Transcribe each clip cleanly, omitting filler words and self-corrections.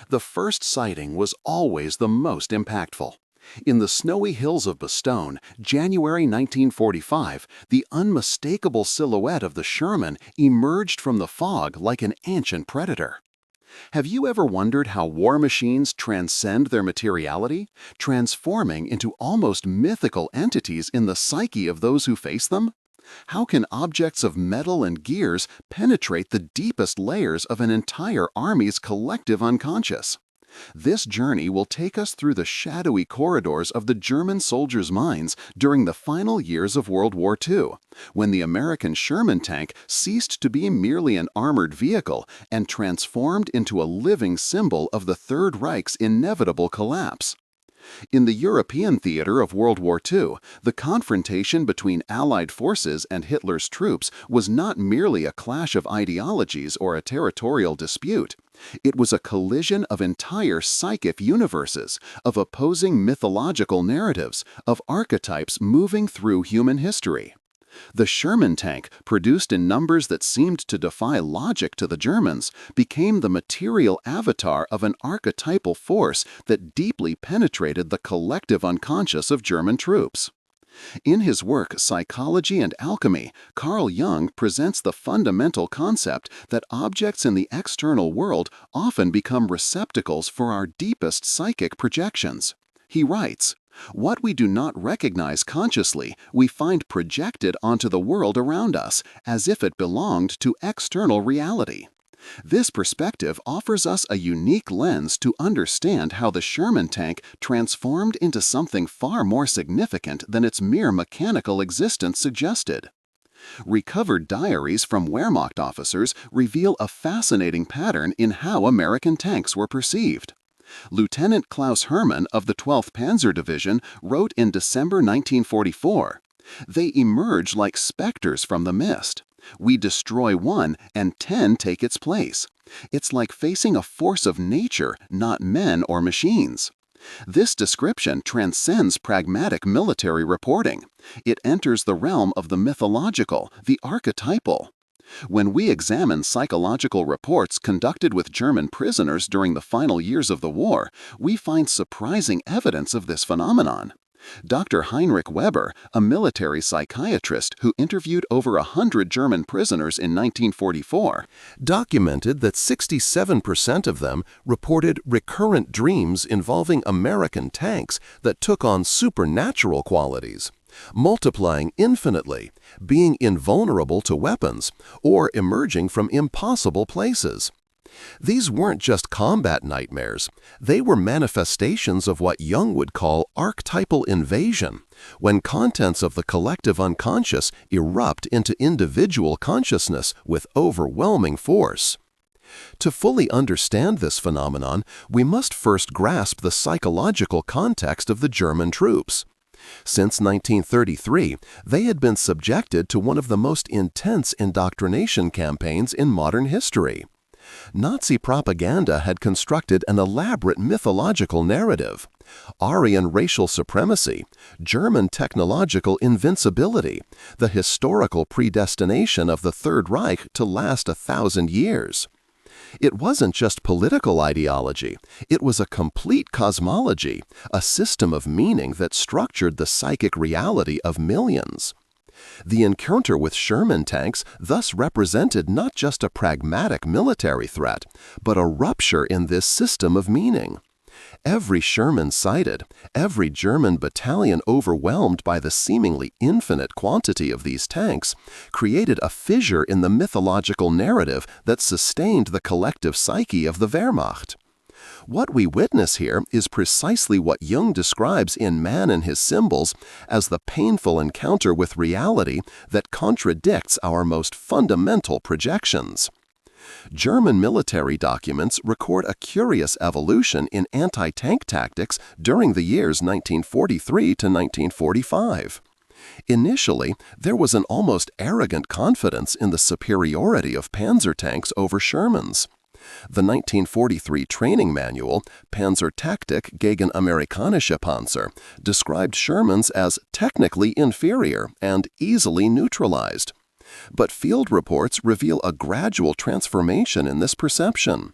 The first sighting was always the most impactful. In the snowy hills of Bastogne, January 1945, the unmistakable silhouette of the Sherman emerged from the fog like an ancient predator. Have you ever wondered how war machines transcend their materiality, transforming into almost mythical entities in the psyche of those who face them? How can objects of metal and gears penetrate the deepest layers of an entire army's collective unconscious? This journey will take us through the shadowy corridors of the German soldiers' minds during the final years of World War II, when the American Sherman tank ceased to be merely an armored vehicle and transformed into a living symbol of the Third Reich's inevitable collapse. In the European theater of World War II, the confrontation between Allied forces and Hitler's troops was not merely a clash of ideologies or a territorial dispute. It was a collision of entire psychic universes, of opposing mythological narratives, of archetypes moving through human history. The Sherman tank, produced in numbers that seemed to defy logic to the Germans, became the material avatar of an archetypal force that deeply penetrated the collective unconscious of German troops. In his work Psychology and Alchemy, Carl Jung presents the fundamental concept that objects in the external world often become receptacles for our deepest psychic projections. He writes, "What we do not recognize consciously, we find projected onto the world around us, as if it belonged to external reality." This perspective offers us a unique lens to understand how the Sherman tank transformed into something far more significant than its mere mechanical existence suggested. Recovered diaries from Wehrmacht officers reveal a fascinating pattern in how American tanks were perceived. Lieutenant Klaus Hermann of the 12th Panzer Division wrote in December 1944, "They emerge like specters from the mist. We destroy one and 10 take its place. It's like facing a force of nature, not men or machines." This description transcends pragmatic military reporting. It enters the realm of the mythological, the archetypal. When we examine psychological reports conducted with German prisoners during the final years of the war, we find surprising evidence of this phenomenon. Dr. Heinrich Weber, a military psychiatrist who interviewed over 100 German prisoners in 1944, documented that 67% of them reported recurrent dreams involving American tanks that took on supernatural qualities, multiplying infinitely, being invulnerable to weapons, or emerging from impossible places. These weren't just combat nightmares. They were manifestations of what Jung would call archetypal invasion, when contents of the collective unconscious erupt into individual consciousness with overwhelming force. To fully understand this phenomenon, we must first grasp the psychological context of the German troops. Since 1933, they had been subjected to one of the most intense indoctrination campaigns in modern history. Nazi propaganda had constructed an elaborate mythological narrative: Aryan racial supremacy, German technological invincibility, the historical predestination of the Third Reich to last 1,000 years. It wasn't just political ideology, it was a complete cosmology, a system of meaning that structured the psychic reality of millions. The encounter with Sherman tanks thus represented not just a pragmatic military threat, but a rupture in this system of meaning. Every Sherman sighted, every German battalion overwhelmed by the seemingly infinite quantity of these tanks, created a fissure in the mythological narrative that sustained the collective psyche of the Wehrmacht. What we witness here is precisely what Jung describes in Man and His Symbols as the painful encounter with reality that contradicts our most fundamental projections. German military documents record a curious evolution in anti-tank tactics during the years 1943 to 1945. Initially, there was an almost arrogant confidence in the superiority of Panzer tanks over Shermans. The 1943 training manual, Panzertaktik gegen amerikanische Panzer, described Shermans as technically inferior and easily neutralized. But field reports reveal a gradual transformation in this perception.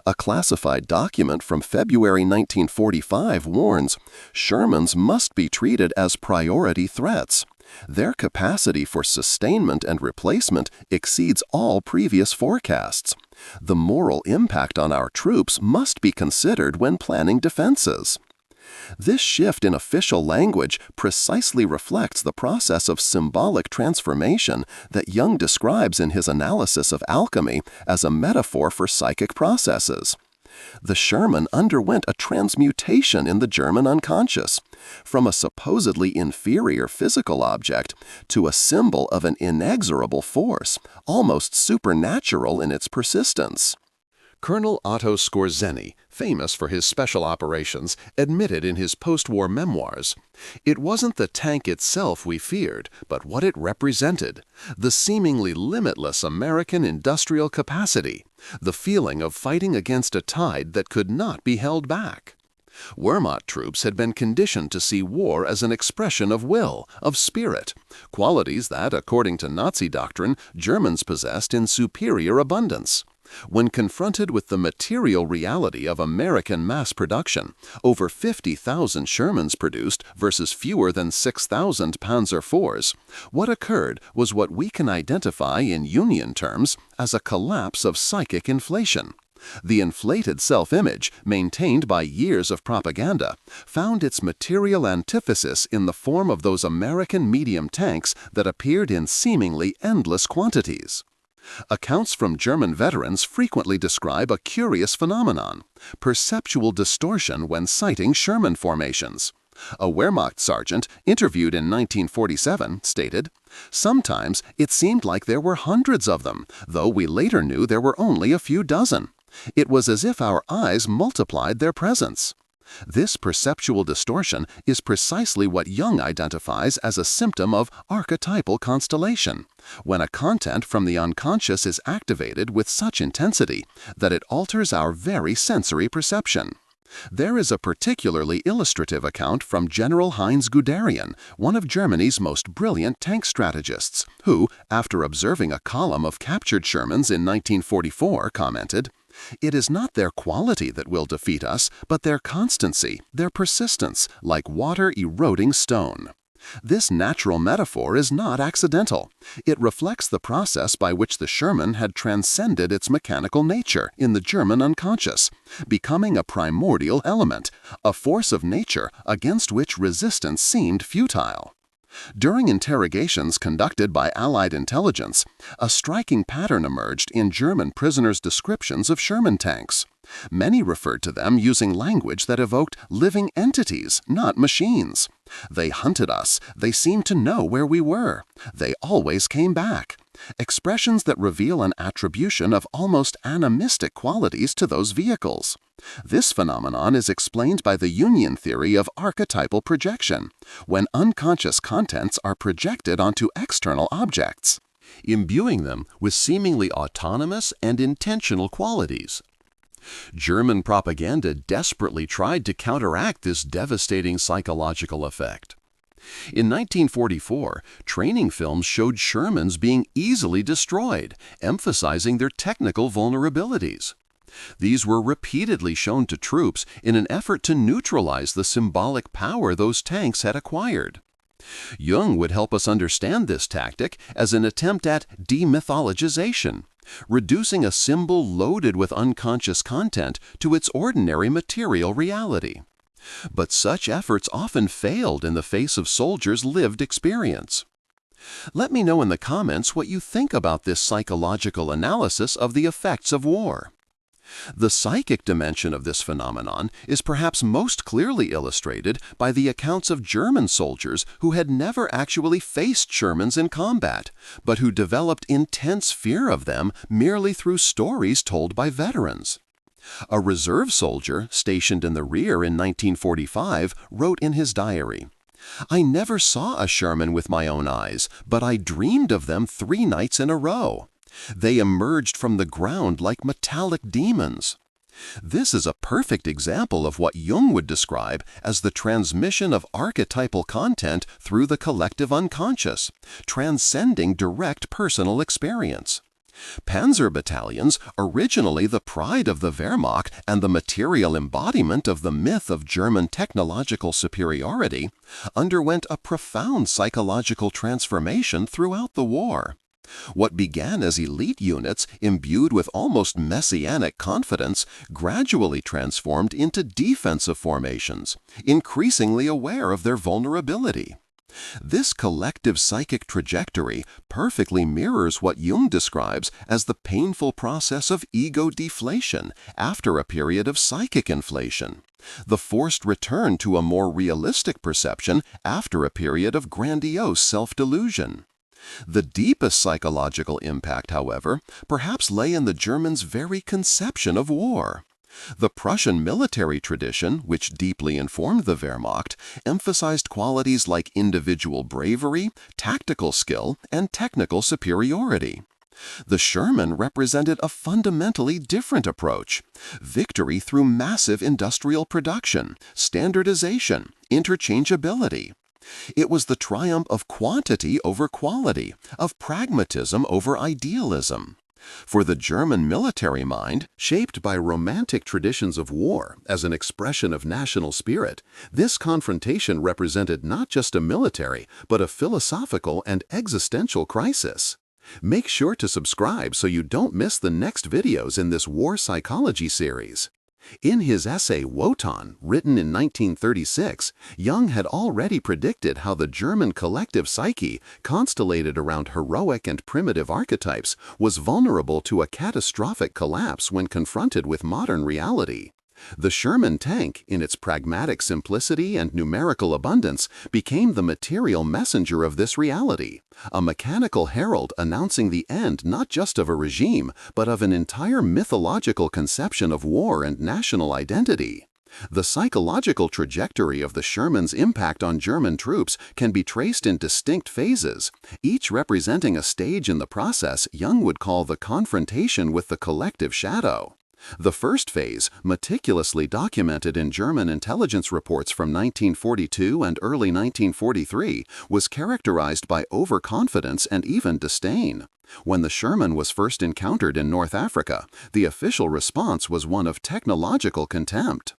A classified document from February 1945 warns Shermans must be treated as priority threats. Their capacity for sustainment and replacement exceeds all previous forecasts. The moral impact on our troops must be considered when planning defenses. This shift in official language precisely reflects the process of symbolic transformation that Jung describes in his analysis of alchemy as a metaphor for psychic processes. The Sherman underwent a transmutation in the German unconscious, from a supposedly inferior physical object to a symbol of an inexorable force, almost supernatural in its persistence. Colonel Otto Skorzeny, famous for his special operations, admitted in his post-war memoirs, "It wasn't the tank itself we feared, but what it represented, the seemingly limitless American industrial capacity, the feeling of fighting against a tide that could not be held back." Wehrmacht troops had been conditioned to see war as an expression of will, of spirit, qualities that, according to Nazi doctrine, Germans possessed in superior abundance. When confronted with the material reality of American mass production, over 50,000 Shermans produced versus fewer than 6,000 Panzer IVs, what occurred was what we can identify in Union terms as a collapse of psychic inflation. The inflated self-image, maintained by years of propaganda, found its material antithesis in the form of those American medium tanks that appeared in seemingly endless quantities. Accounts from German veterans frequently describe a curious phenomenon: perceptual distortion when sighting Sherman formations. A Wehrmacht sergeant, interviewed in 1947, stated, "Sometimes it seemed like there were hundreds of them, though we later knew there were only a few dozen. It was as if our eyes multiplied their presence." This perceptual distortion is precisely what Jung identifies as a symptom of archetypal constellation, when a content from the unconscious is activated with such intensity that it alters our very sensory perception. There is a particularly illustrative account from General Heinz Guderian, one of Germany's most brilliant tank strategists, who, after observing a column of captured Shermans in 1944, commented, "It is not their quality that will defeat us, but their constancy, their persistence, like water eroding stone." This natural metaphor is not accidental. It reflects the process by which the Sherman had transcended its mechanical nature in the German unconscious, becoming a primordial element, a force of nature against which resistance seemed futile. During interrogations conducted by Allied intelligence, a striking pattern emerged in German prisoners' descriptions of Sherman tanks. Many referred to them using language that evoked living entities, not machines. "They hunted us. They seemed to know where we were. They always came back." Expressions that reveal an attribution of almost animistic qualities to those vehicles. This phenomenon is explained by the Jungian theory of archetypal projection, when unconscious contents are projected onto external objects, imbuing them with seemingly autonomous and intentional qualities. German propaganda desperately tried to counteract this devastating psychological effect. In 1944, training films showed Shermans being easily destroyed, emphasizing their technical vulnerabilities. These were repeatedly shown to troops in an effort to neutralize the symbolic power those tanks had acquired. Jung would help us understand this tactic as an attempt at demythologization, reducing a symbol loaded with unconscious content to its ordinary material reality. But such efforts often failed in the face of soldiers' lived experience. Let me know in the comments what you think about this psychological analysis of the effects of war. The psychic dimension of this phenomenon is perhaps most clearly illustrated by the accounts of German soldiers who had never actually faced Shermans in combat, but who developed intense fear of them merely through stories told by veterans. A reserve soldier stationed in the rear in 1945 wrote in his diary, "I never saw a Sherman with my own eyes, but I dreamed of them 3 nights in a row. They emerged from the ground like metallic demons." This is a perfect example of what Jung would describe as the transmission of archetypal content through the collective unconscious, transcending direct personal experience. Panzer battalions, originally the pride of the Wehrmacht and the material embodiment of the myth of German technological superiority, underwent a profound psychological transformation throughout the war. What began as elite units imbued with almost messianic confidence gradually transformed into defensive formations, increasingly aware of their vulnerability. This collective psychic trajectory perfectly mirrors what Jung describes as the painful process of ego deflation after a period of psychic inflation, the forced return to a more realistic perception after a period of grandiose self-delusion. The deepest psychological impact, however, perhaps lay in the Germans' very conception of war. The Prussian military tradition, which deeply informed the Wehrmacht, emphasized qualities like individual bravery, tactical skill, and technical superiority. The Sherman represented a fundamentally different approach: victory through massive industrial production, standardization, interchangeability. It was the triumph of quantity over quality, of pragmatism over idealism. For the German military mind, shaped by romantic traditions of war as an expression of national spirit, this confrontation represented not just a military, but a philosophical and existential crisis. Make sure to subscribe so you don't miss the next videos in this war psychology series. In his essay Wotan, written in 1936, Jung had already predicted how the German collective psyche, constellated around heroic and primitive archetypes, was vulnerable to a catastrophic collapse when confronted with modern reality. The Sherman tank, in its pragmatic simplicity and numerical abundance, became the material messenger of this reality, a mechanical herald announcing the end not just of a regime, but of an entire mythological conception of war and national identity. The psychological trajectory of the Sherman's impact on German troops can be traced in distinct phases, each representing a stage in the process Jung would call the confrontation with the collective shadow. The first phase, meticulously documented in German intelligence reports from 1942 and early 1943, was characterized by overconfidence and even disdain. When the Sherman was first encountered in North Africa, the official response was one of technological contempt.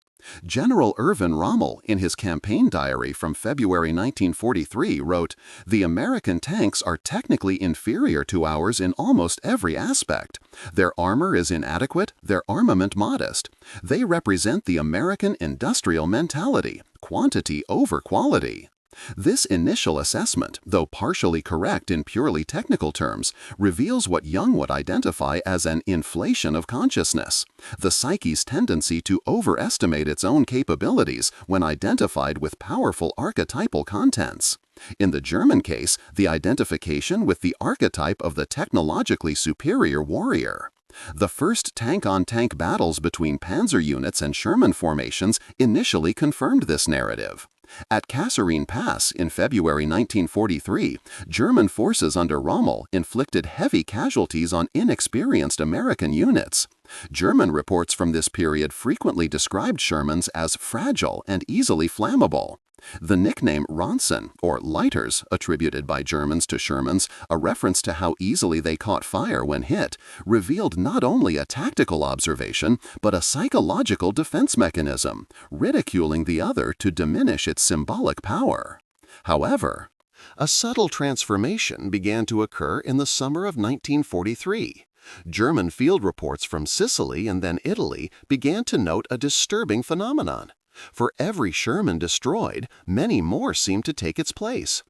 General Erwin Rommel, in his campaign diary from February 1943, wrote, "The American tanks are technically inferior to ours in almost every aspect. Their armor is inadequate, their armament modest. They represent the American industrial mentality, quantity over quality." This initial assessment, though partially correct in purely technical terms, reveals what Jung would identify as an inflation of consciousness, the psyche's tendency to overestimate its own capabilities when identified with powerful archetypal contents. In the German case, the identification with the archetype of the technologically superior warrior. The first tank-on-tank battles between panzer units and Sherman formations initially confirmed this narrative. At Kasserine Pass in February 1943, German forces under Rommel inflicted heavy casualties on inexperienced American units. German reports from this period frequently described Shermans as fragile and easily flammable. The nickname Ronsen, or lighters, attributed by Germans to Shermans, a reference to how easily they caught fire when hit, revealed not only a tactical observation, but a psychological defense mechanism, ridiculing the other to diminish its symbolic power. However, a subtle transformation began to occur in the summer of 1943. German field reports from Sicily and then Italy began to note a disturbing phenomenon. For every Sherman destroyed, many more seemed to take its place.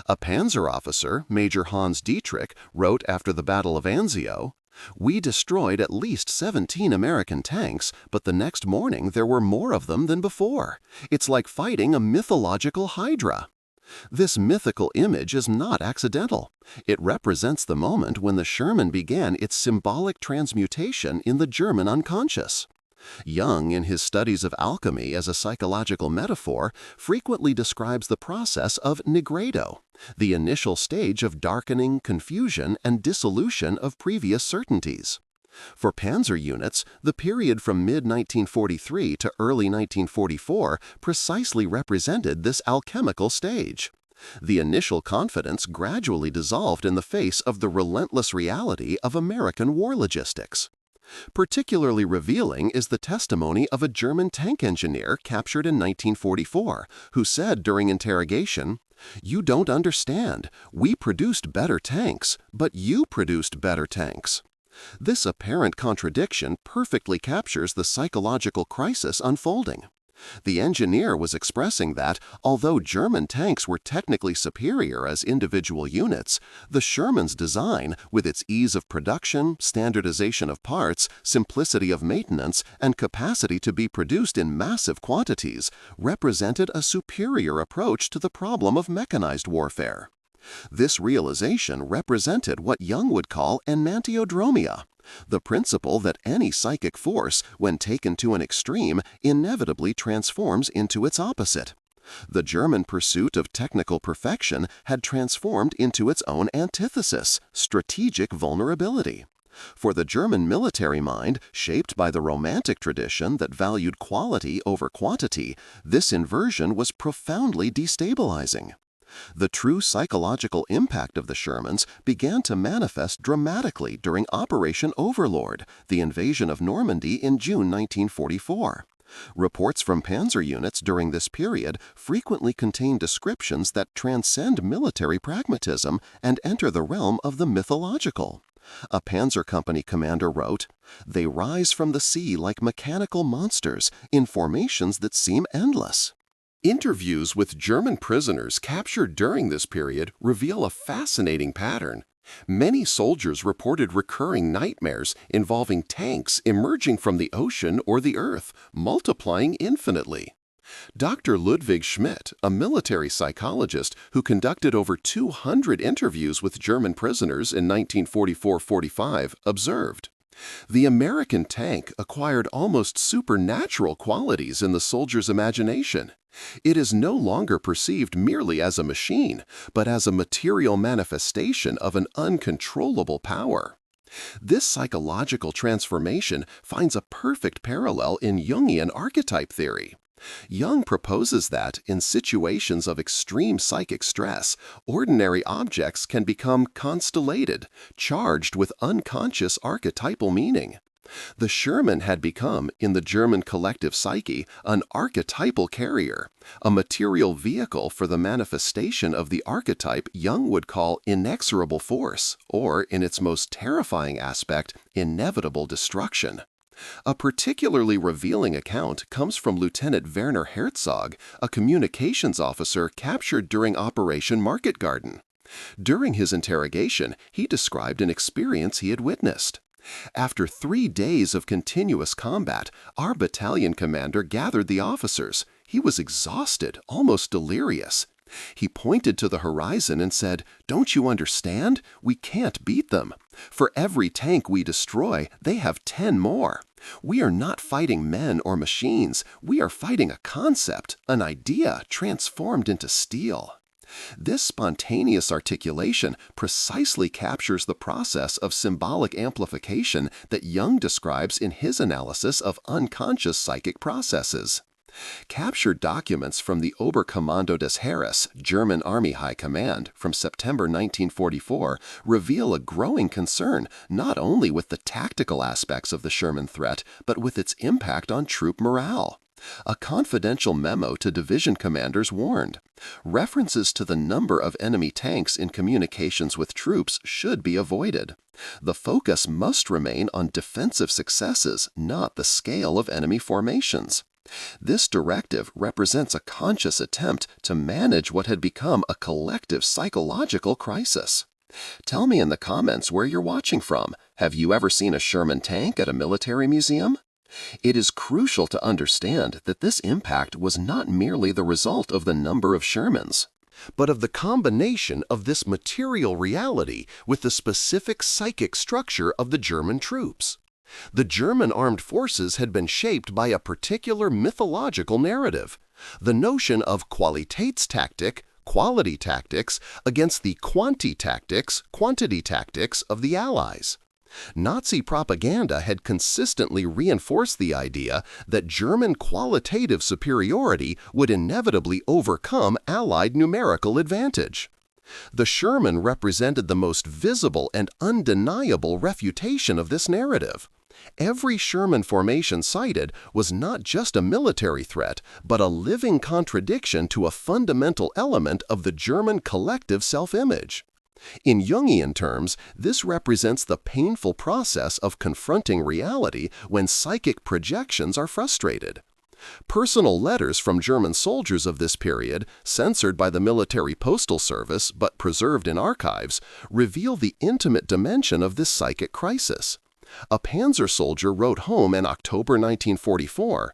A panzer officer, Major Hans Dietrich, wrote after the Battle of Anzio, "We destroyed at least 17 American tanks, but the next morning there were more of them than before. It's like fighting a mythological hydra." This mythical image is not accidental. It represents the moment when the Sherman began its symbolic transmutation in the German unconscious. Jung, in his studies of alchemy as a psychological metaphor, frequently describes the process of nigredo, the initial stage of darkening, confusion, and dissolution of previous certainties. For panzer units, the period from mid-1943 to early 1944 precisely represented this alchemical stage. The initial confidence gradually dissolved in the face of the relentless reality of American war logistics. Particularly revealing is the testimony of a German tank engineer captured in 1944, who said during interrogation, "You don't understand. We produced better tanks, but you produced better tanks." This apparent contradiction perfectly captures the psychological crisis unfolding. The engineer was expressing that, although German tanks were technically superior as individual units, the Sherman's design, with its ease of production, standardization of parts, simplicity of maintenance, and capacity to be produced in massive quantities, represented a superior approach to the problem of mechanized warfare. This realization represented what Jung would call enantiodromia, the principle that any psychic force, when taken to an extreme, inevitably transforms into its opposite. The German pursuit of technical perfection had transformed into its own antithesis, strategic vulnerability. For the German military mind, shaped by the Romantic tradition that valued quality over quantity, this inversion was profoundly destabilizing. The true psychological impact of the Shermans began to manifest dramatically during Operation Overlord, the invasion of Normandy in June 1944. Reports from panzer units during this period frequently contain descriptions that transcend military pragmatism and enter the realm of the mythological. A panzer company commander wrote, "They rise from the sea like mechanical monsters in formations that seem endless." Interviews with German prisoners captured during this period reveal a fascinating pattern. Many soldiers reported recurring nightmares involving tanks emerging from the ocean or the earth, multiplying infinitely. Dr. Ludwig Schmidt, a military psychologist who conducted over 200 interviews with German prisoners in 1944-45, observed, "The American tank acquired almost supernatural qualities in the soldier's imagination. It is no longer perceived merely as a machine, but as a material manifestation of an uncontrollable power." This psychological transformation finds a perfect parallel in Jungian archetype theory. Jung proposes that, in situations of extreme psychic stress, ordinary objects can become constellated, charged with unconscious archetypal meaning. The Sherman had become, in the German collective psyche, an archetypal carrier, a material vehicle for the manifestation of the archetype Jung would call inexorable force, or, in its most terrifying aspect, inevitable destruction. A particularly revealing account comes from Lieutenant Werner Herzog, a communications officer captured during Operation Market Garden. During his interrogation, he described an experience he had witnessed. "After 3 days of continuous combat, our battalion commander gathered the officers. He was exhausted, almost delirious. He pointed to the horizon and said, 'Don't you understand? We can't beat them. For every tank we destroy, they have 10 more. We are not fighting men or machines. We are fighting a concept, an idea transformed into steel.'" This spontaneous articulation precisely captures the process of symbolic amplification that Jung describes in his analysis of unconscious psychic processes. Captured documents from the Oberkommando des Heeres, German Army High Command, from September 1944 reveal a growing concern not only with the tactical aspects of the Sherman threat, but with its impact on troop morale. A confidential memo to division commanders warned, "References to the number of enemy tanks in communications with troops should be avoided. The focus must remain on defensive successes, not the scale of enemy formations." This directive represents a conscious attempt to manage what had become a collective psychological crisis. Tell me in the comments where you're watching from. Have you ever seen a Sherman tank at a military museum? It is crucial to understand that this impact was not merely the result of the number of Shermans, but of the combination of this material reality with the specific psychic structure of the German troops. The German armed forces had been shaped by a particular mythological narrative, the notion of Qualitätstactik, quality tactics, against the quantity tactics of the Allies. Nazi propaganda had consistently reinforced the idea that German qualitative superiority would inevitably overcome Allied numerical advantage. The Sherman represented the most visible and undeniable refutation of this narrative. Every Sherman formation cited was not just a military threat, but a living contradiction to a fundamental element of the German collective self-image. In Jungian terms, this represents the painful process of confronting reality when psychic projections are frustrated. Personal letters from German soldiers of this period, censored by the military postal service but preserved in archives, reveal the intimate dimension of this psychic crisis. A Panzer soldier wrote home in October 1944,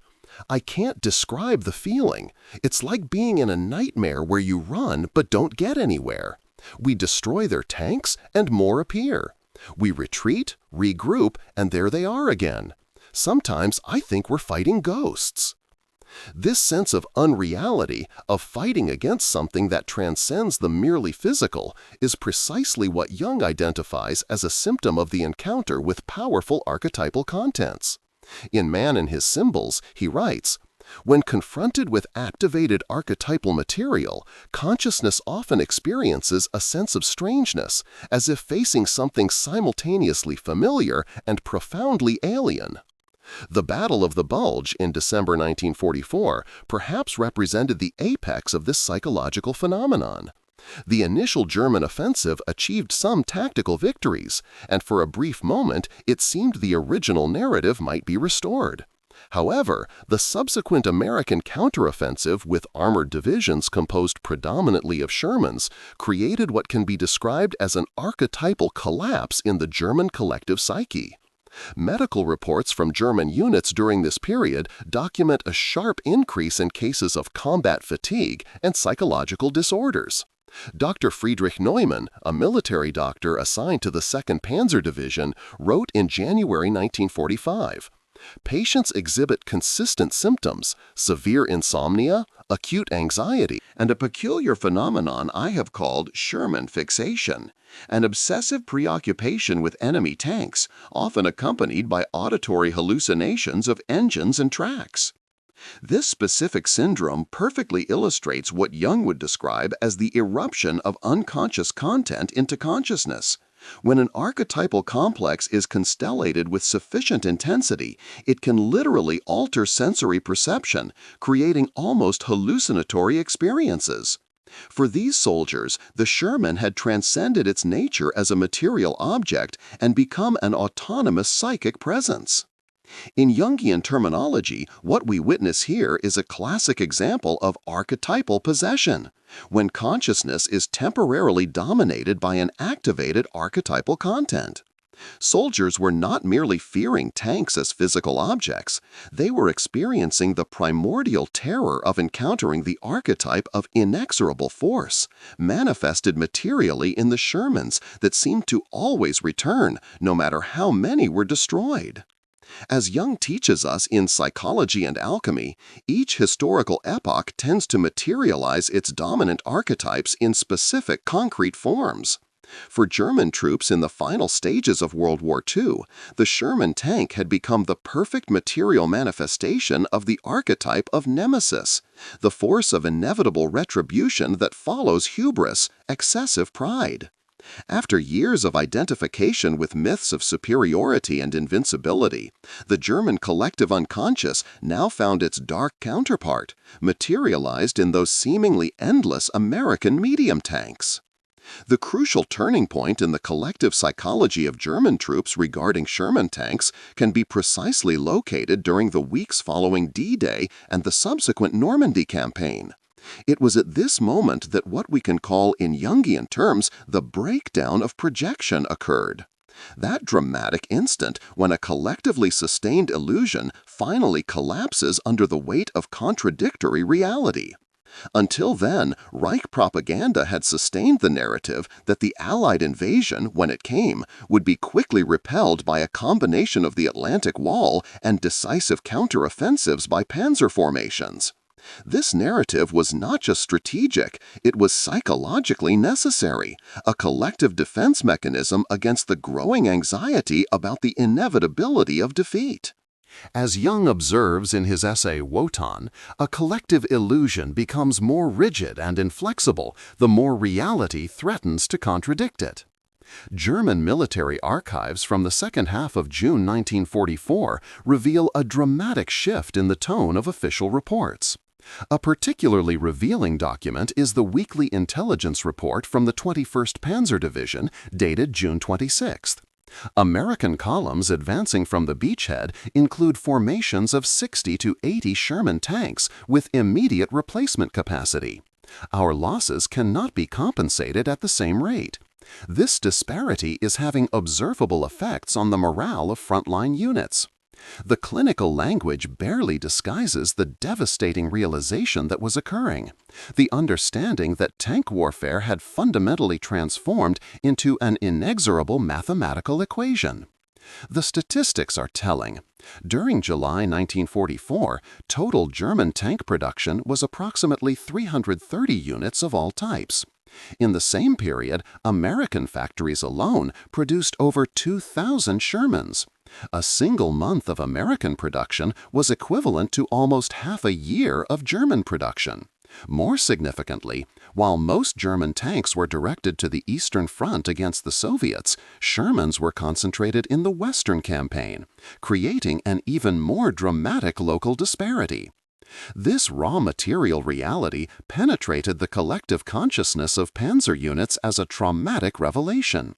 "I can't describe the feeling. It's like being in a nightmare where you run but don't get anywhere. We destroy their tanks and more appear. We retreat, regroup, and there they are again. Sometimes I think we're fighting ghosts." This sense of unreality, of fighting against something that transcends the merely physical, is precisely what Jung identifies as a symptom of the encounter with powerful archetypal contents. In Man and His Symbols, he writes, "When confronted with activated archetypal material, consciousness often experiences a sense of strangeness, as if facing something simultaneously familiar and profoundly alien." The Battle of the Bulge in December 1944 perhaps represented the apex of this psychological phenomenon. The initial German offensive achieved some tactical victories, and for a brief moment it seemed the original narrative might be restored. However, the subsequent American counteroffensive with armored divisions composed predominantly of Shermans created what can be described as an archetypal collapse in the German collective psyche. Medical reports from German units during this period document a sharp increase in cases of combat fatigue and psychological disorders. Dr. Friedrich Neumann, a military doctor assigned to the 2nd Panzer Division, wrote in January 1945, "Patients exhibit consistent symptoms, severe insomnia, acute anxiety, and a peculiar phenomenon I have called Sherman fixation, an obsessive preoccupation with enemy tanks, often accompanied by auditory hallucinations of engines and tracks." This specific syndrome perfectly illustrates what Jung would describe as the eruption of unconscious content into consciousness. When an archetypal complex is constellated with sufficient intensity, it can literally alter sensory perception, creating almost hallucinatory experiences. For these soldiers, the Sherman had transcended its nature as a material object and become an autonomous psychic presence. In Jungian terminology, what we witness here is a classic example of archetypal possession, when consciousness is temporarily dominated by an activated archetypal content. Soldiers were not merely fearing tanks as physical objects, they were experiencing the primordial terror of encountering the archetype of inexorable force, manifested materially in the Shermans that seemed to always return, no matter how many were destroyed. As Jung teaches us in Psychology and Alchemy, each historical epoch tends to materialize its dominant archetypes in specific concrete forms. For German troops in the final stages of World War II, the Sherman tank had become the perfect material manifestation of the archetype of nemesis, the force of inevitable retribution that follows hubris, excessive pride. After years of identification with myths of superiority and invincibility, the German collective unconscious now found its dark counterpart, materialized in those seemingly endless American medium tanks. The crucial turning point in the collective psychology of German troops regarding Sherman tanks can be precisely located during the weeks following D-Day and the subsequent Normandy campaign. It was at this moment that what we can call in Jungian terms the breakdown of projection occurred. That dramatic instant when a collectively sustained illusion finally collapses under the weight of contradictory reality. Until then, Reich propaganda had sustained the narrative that the Allied invasion, when it came, would be quickly repelled by a combination of the Atlantic Wall and decisive counteroffensives by panzer formations. This narrative was not just strategic, it was psychologically necessary, a collective defense mechanism against the growing anxiety about the inevitability of defeat. As Jung observes in his essay Wotan, a collective illusion becomes more rigid and inflexible the more reality threatens to contradict it. German military archives from the second half of June 1944 reveal a dramatic shift in the tone of official reports. A particularly revealing document is the weekly intelligence report from the 21st Panzer Division, dated June 26th. American columns advancing from the beachhead include formations of 60 to 80 Sherman tanks with immediate replacement capacity. Our losses cannot be compensated at the same rate. This disparity is having observable effects on the morale of frontline units. The clinical language barely disguises the devastating realization that was occurring, the understanding that tank warfare had fundamentally transformed into an inexorable mathematical equation. The statistics are telling. During July 1944, total German tank production was approximately 330 units of all types. In the same period, American factories alone produced over 2,000 Shermans. A single month of American production was equivalent to almost half a year of German production. More significantly, while most German tanks were directed to the Eastern Front against the Soviets, Shermans were concentrated in the Western campaign, creating an even more dramatic local disparity. This raw material reality penetrated the collective consciousness of panzer units as a traumatic revelation.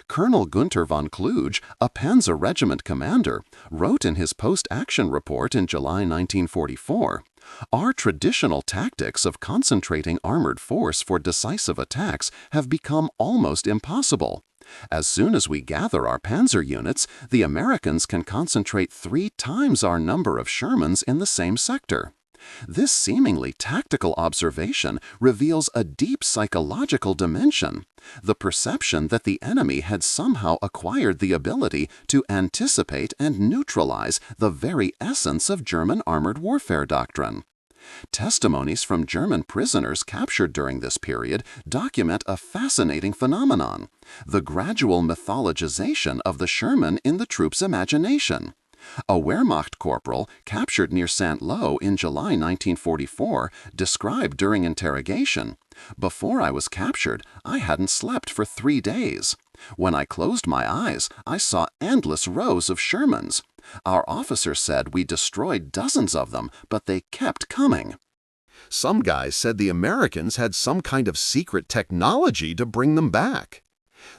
Colonel Gunther von Kluge, a Panzer Regiment commander, wrote in his post-action report in July 1944, "Our traditional tactics of concentrating armored force for decisive attacks have become almost impossible. As soon as we gather our panzer units, the Americans can concentrate 3 times our number of Shermans in the same sector." This seemingly tactical observation reveals a deep psychological dimension, the perception that the enemy had somehow acquired the ability to anticipate and neutralize the very essence of German armored warfare doctrine. Testimonies from German prisoners captured during this period document a fascinating phenomenon: the gradual mythologization of the Sherman in the troops' imagination. A Wehrmacht corporal captured near Saint-Lô in July 1944 described during interrogation, "Before I was captured, I hadn't slept for 3 days. When I closed my eyes, I saw endless rows of Shermans. Our officer said we destroyed dozens of them, but they kept coming." Some guys said the Americans had some kind of secret technology to bring them back.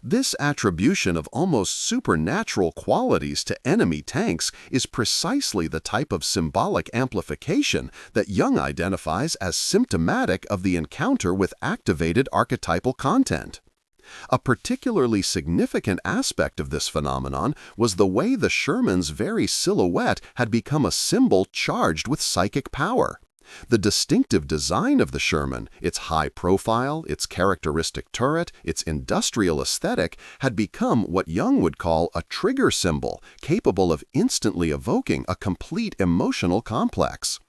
This attribution of almost supernatural qualities to enemy tanks is precisely the type of symbolic amplification that Jung identifies as symptomatic of the encounter with activated archetypal content. A particularly significant aspect of this phenomenon was the way the Sherman's very silhouette had become a symbol charged with psychic power. The distinctive design of the Sherman, its high profile, its characteristic turret, its industrial aesthetic, had become what Jung would call a trigger symbol, capable of instantly evoking a complete emotional complex.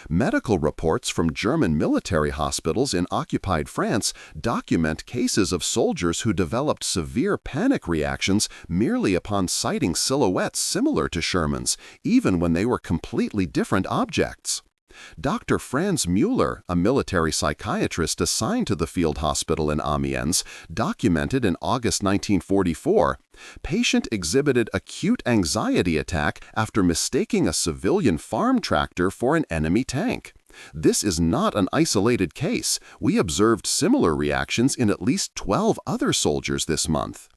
Medical reports from German military hospitals in occupied France document cases of soldiers who developed severe panic reactions merely upon sighting silhouettes similar to Sherman's, even when they were completely different objects. Dr. Franz Müller, a military psychiatrist assigned to the field hospital in Amiens, documented in August 1944, patient exhibited acute anxiety attack after mistaking a civilian farm tractor for an enemy tank. This is not an isolated case. We observed similar reactions in at least 12 other soldiers this month.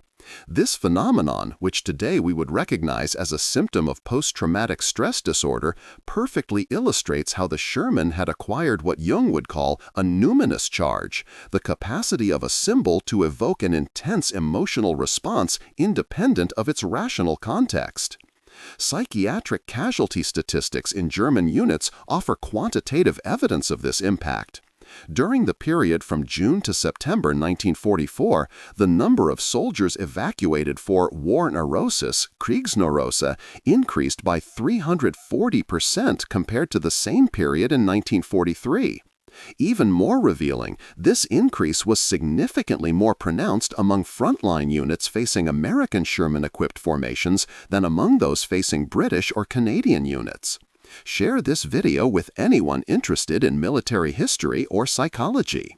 This phenomenon, which today we would recognize as a symptom of post-traumatic stress disorder, perfectly illustrates how the Sherman had acquired what Jung would call a numinous charge, the capacity of a symbol to evoke an intense emotional response independent of its rational context. Psychiatric casualty statistics in German units offer quantitative evidence of this impact. During the period from June to September 1944, the number of soldiers evacuated for war neurosis, Kriegsneurose, increased by 340% compared to the same period in 1943. Even more revealing, this increase was significantly more pronounced among frontline units facing American Sherman-equipped formations than among those facing British or Canadian units. Share this video with anyone interested in military history or psychology.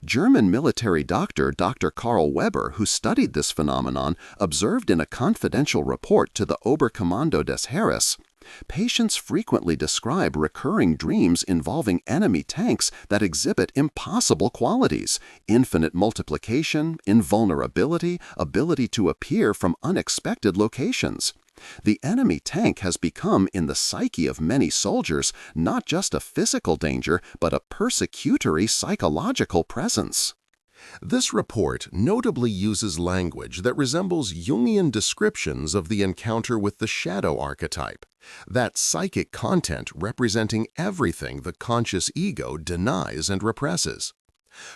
German military doctor Dr. Karl Weber, who studied this phenomenon, observed in a confidential report to the Oberkommando des Heeres, patients frequently describe recurring dreams involving enemy tanks that exhibit impossible qualities: infinite multiplication, invulnerability, ability to appear from unexpected locations. The enemy tank has become, in the psyche of many soldiers, not just a physical danger, but a persecutory psychological presence. This report notably uses language that resembles Jungian descriptions of the encounter with the shadow archetype, that psychic content representing everything the conscious ego denies and represses.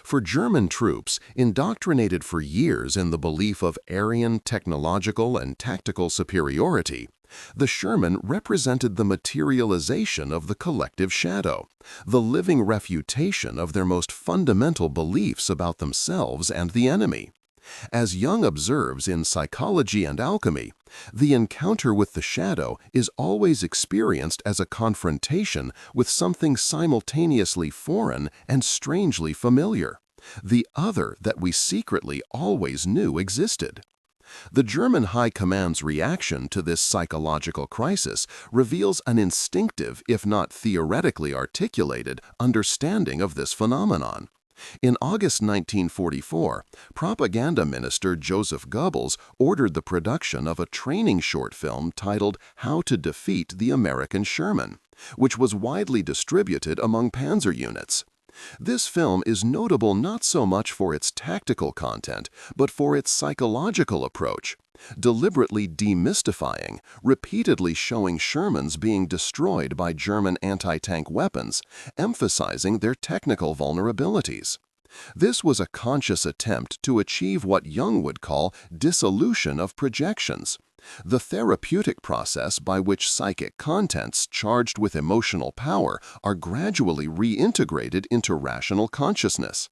For German troops, indoctrinated for years in the belief of Aryan technological and tactical superiority, the Sherman represented the materialization of the collective shadow, the living refutation of their most fundamental beliefs about themselves and the enemy. As Jung observes in Psychology and Alchemy, the encounter with the shadow is always experienced as a confrontation with something simultaneously foreign and strangely familiar, the other that we secretly always knew existed. The German High Command's reaction to this psychological crisis reveals an instinctive, if not theoretically articulated, understanding of this phenomenon. In August 1944, propaganda minister Joseph Goebbels ordered the production of a training short film titled How to Defeat the American Sherman, which was widely distributed among panzer units. This film is notable not so much for its tactical content, but for its psychological approach, deliberately demystifying, repeatedly showing Shermans being destroyed by German anti-tank weapons, emphasizing their technical vulnerabilities. This was a conscious attempt to achieve what Jung would call dissolution of projections, the therapeutic process by which psychic contents charged with emotional power are gradually reintegrated into rational consciousness.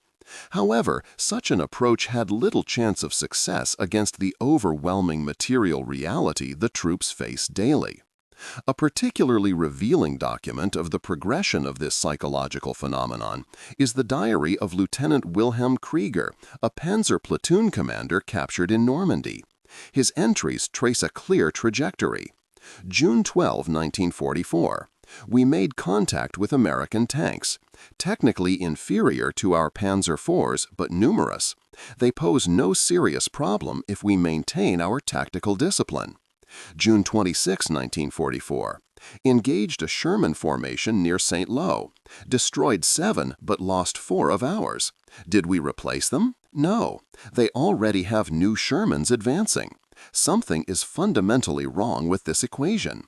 However, such an approach had little chance of success against the overwhelming material reality the troops face daily. A particularly revealing document of the progression of this psychological phenomenon is the diary of Lieutenant Wilhelm Krieger, a panzer platoon commander captured in Normandy. His entries trace a clear trajectory. June 12, 1944. We made contact with American tanks, technically inferior to our Panzer IVs, but numerous. They pose no serious problem if we maintain our tactical discipline. June 26, 1944. Engaged a Sherman formation near St. Lo. Destroyed 7 but lost 4 of ours. Did we replace them? No. They already have new Shermans advancing. Something is fundamentally wrong with this equation.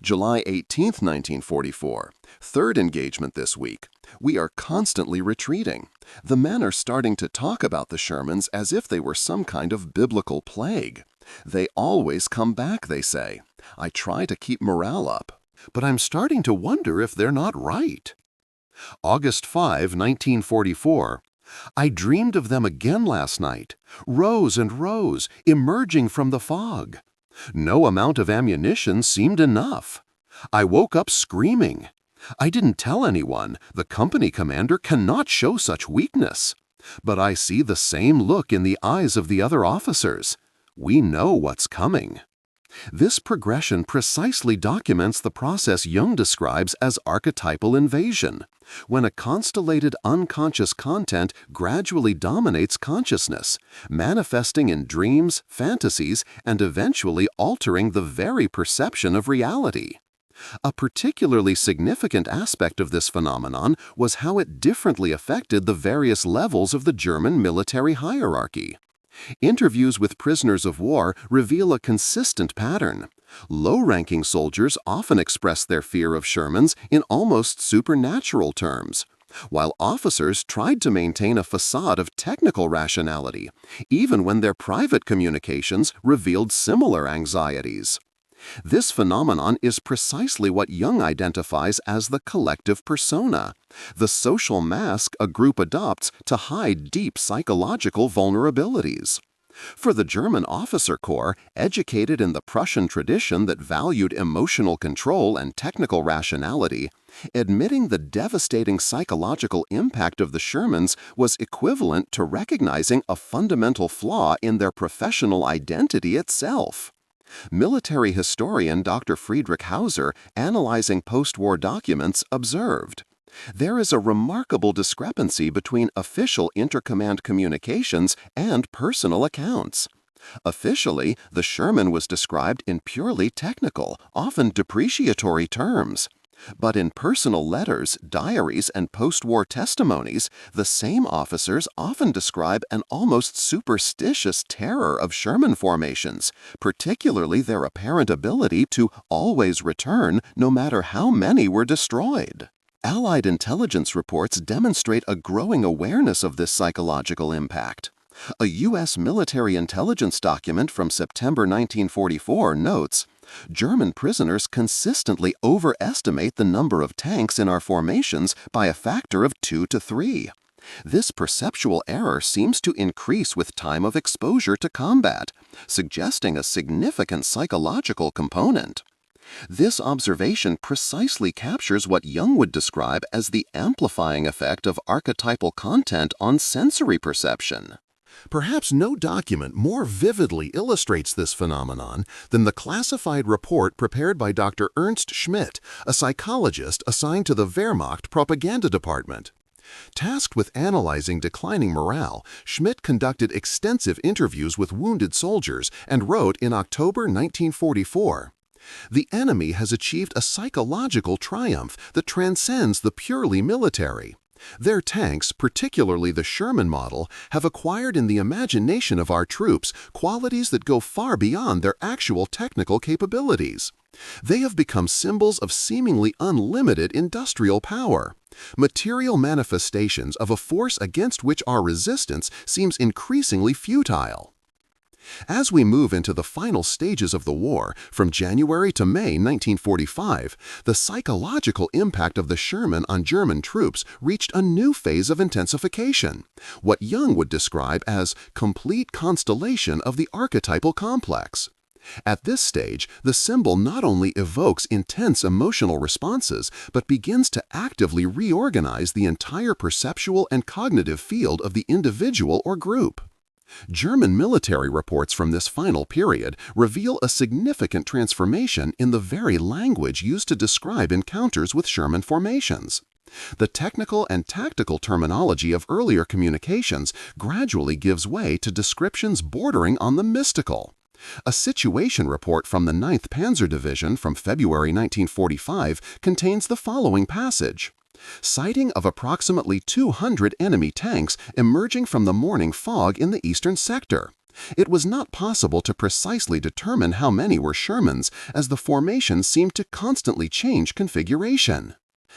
July 18, 1944. Third engagement this week. We are constantly retreating. The men are starting to talk about the Shermans as if they were some kind of biblical plague. They always come back, they say. I try to keep morale up, but I'm starting to wonder if they're not right. August 5, 1944. I dreamed of them again last night, rows and rows, emerging from the fog. No amount of ammunition seemed enough. I woke up screaming. I didn't tell anyone. The company commander cannot show such weakness. But I see the same look in the eyes of the other officers. We know what's coming. This progression precisely documents the process Jung describes as archetypal invasion, when a constellated unconscious content gradually dominates consciousness, manifesting in dreams, fantasies, and eventually altering the very perception of reality. A particularly significant aspect of this phenomenon was how it differently affected the various levels of the German military hierarchy. Interviews with prisoners of war reveal a consistent pattern. Low-ranking soldiers often express their fear of Shermans in almost supernatural terms. while officers tried to maintain a facade of technical rationality, even when their private communications revealed similar anxieties. This phenomenon is precisely what Jung identifies as the collective persona, the social mask a group adopts to hide deep psychological vulnerabilities. For the German officer corps, educated in the Prussian tradition that valued emotional control and technical rationality, admitting the devastating psychological impact of the Shermans was equivalent to recognizing a fundamental flaw in their professional identity itself. Military historian Dr. Friedrich Hauser, analyzing post-war documents, observed, "There is a remarkable discrepancy between official intercommand communications and personal accounts. Officially, the Sherman was described in purely technical, often depreciatory terms. But in personal letters, diaries, and post-war testimonies, the same officers often describe an almost superstitious terror of Sherman formations, particularly their apparent ability to always return no matter how many were destroyed." Allied intelligence reports demonstrate a growing awareness of this psychological impact. A U.S. military intelligence document from September 1944 notes, "German prisoners consistently overestimate the number of tanks in our formations by a factor of 2 to 3. This perceptual error seems to increase with time of exposure to combat, suggesting a significant psychological component." This observation precisely captures what Jung would describe as the amplifying effect of archetypal content on sensory perception. Perhaps no document more vividly illustrates this phenomenon than the classified report prepared by Dr. Ernst Schmidt, a psychologist assigned to the Wehrmacht propaganda department. Tasked with analyzing declining morale, Schmidt conducted extensive interviews with wounded soldiers and wrote in October 1944, "The enemy has achieved a psychological triumph that transcends the purely military. Their tanks, particularly the Sherman model, have acquired in the imagination of our troops qualities that go far beyond their actual technical capabilities. They have become symbols of seemingly unlimited industrial power, material manifestations of a force against which our resistance seems increasingly futile." As we move into the final stages of the war, from January to May 1945, the psychological impact of the Sherman on German troops reached a new phase of intensification, what Jung would describe as complete constellation of the archetypal complex. At this stage, the symbol not only evokes intense emotional responses, but begins to actively reorganize the entire perceptual and cognitive field of the individual or group. German military reports from this final period reveal a significant transformation in the very language used to describe encounters with Sherman formations. The technical and tactical terminology of earlier communications gradually gives way to descriptions bordering on the mystical. A situation report from the 9th Panzer Division from February 1945 contains the following passage. Sighting of approximately 200 enemy tanks emerging from the morning fog in the eastern sector. It was not possible to precisely determine how many were Shermans, as the formation seemed to constantly change configuration.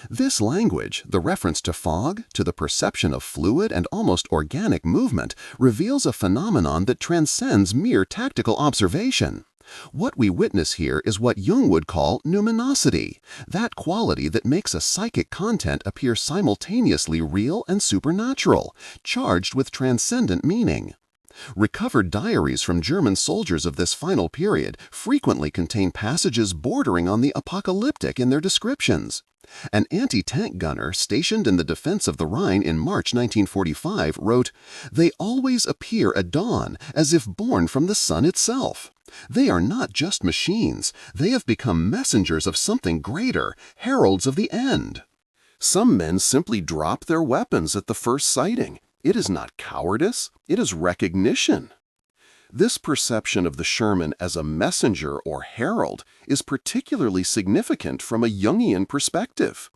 This language, the reference to fog, to the perception of fluid and almost organic movement, reveals a phenomenon that transcends mere tactical observation. What we witness here is what Jung would call numinosity, that quality that makes a psychic content appear simultaneously real and supernatural, charged with transcendent meaning. Recovered diaries from German soldiers of this final period frequently contain passages bordering on the apocalyptic in their descriptions. An anti-tank gunner stationed in the defense of the Rhine in March 1945 wrote, "They always appear at dawn, as if born from the sun itself. They are not just machines, they have become messengers of something greater, heralds of the end." Some men simply drop their weapons at the first sighting. It is not cowardice, it is recognition. This perception of the Sherman as a messenger or herald is particularly significant from a Jungian perspective.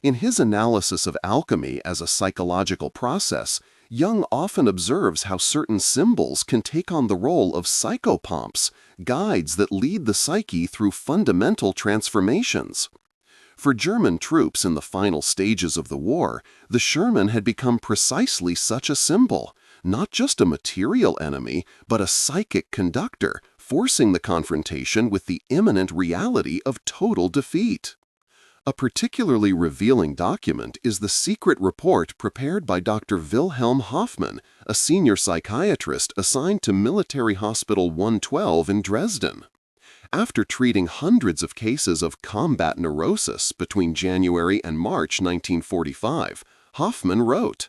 In his analysis of alchemy as a psychological process, Jung often observes how certain symbols can take on the role of psychopomps, guides that lead the psyche through fundamental transformations. For German troops in the final stages of the war, the Sherman had become precisely such a symbol, not just a material enemy, but a psychic conductor, forcing the confrontation with the imminent reality of total defeat. A particularly revealing document is the secret report prepared by Dr. Wilhelm Hoffmann, a senior psychiatrist assigned to Military Hospital 112 in Dresden. After treating hundreds of cases of combat neurosis between January and March 1945, Hoffmann wrote,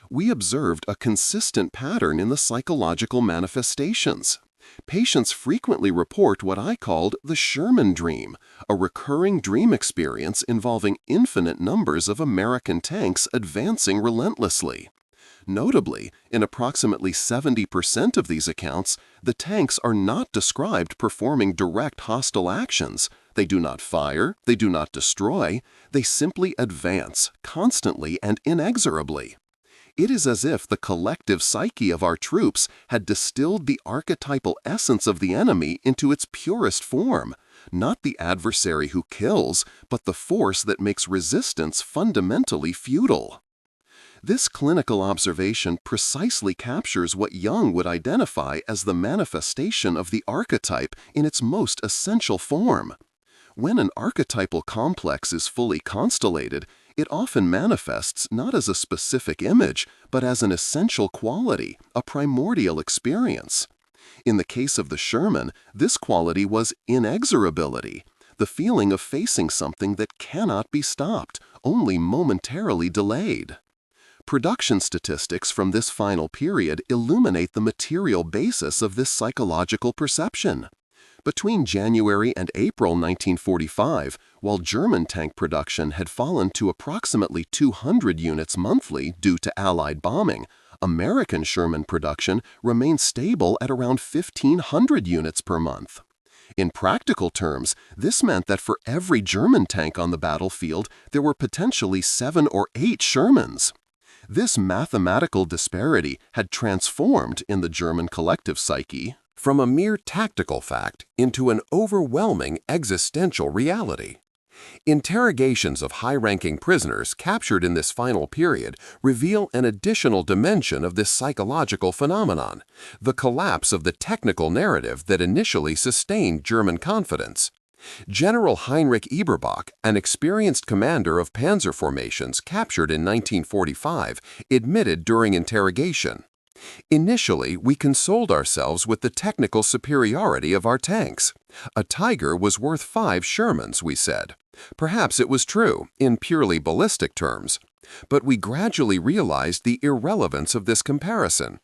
"We observed a consistent pattern in the psychological manifestations. Patients frequently report what I called the Sherman dream, a recurring dream experience involving infinite numbers of American tanks advancing relentlessly. Notably, in approximately 70% of these accounts, the tanks are not described performing direct hostile actions. They do not fire, they do not destroy, they simply advance, constantly and inexorably. It is as if the collective psyche of our troops had distilled the archetypal essence of the enemy into its purest form, not the adversary who kills, but the force that makes resistance fundamentally futile." This clinical observation precisely captures what Jung would identify as the manifestation of the archetype in its most essential form. When an archetypal complex is fully constellated, it often manifests not as a specific image, but as an essential quality, a primordial experience. In the case of the Sherman, this quality was inexorability, the feeling of facing something that cannot be stopped, only momentarily delayed. Production statistics from this final period illuminate the material basis of this psychological perception. Between January and April 1945, while German tank production had fallen to approximately 200 units monthly due to Allied bombing, American Sherman production remained stable at around 1,500 units per month. In practical terms, this meant that for every German tank on the battlefield, there were potentially 7 or 8 Shermans. This mathematical disparity had transformed in the German collective psyche from a mere tactical fact into an overwhelming existential reality. Interrogations of high-ranking prisoners captured in this final period reveal an additional dimension of this psychological phenomenon, the collapse of the technical narrative that initially sustained German confidence. General Heinrich Eberbach, an experienced commander of panzer formations captured in 1945, admitted during interrogation, "Initially, we consoled ourselves with the technical superiority of our tanks. A Tiger was worth 5 Shermans, we said. Perhaps it was true, in purely ballistic terms. But we gradually realized the irrelevance of this comparison.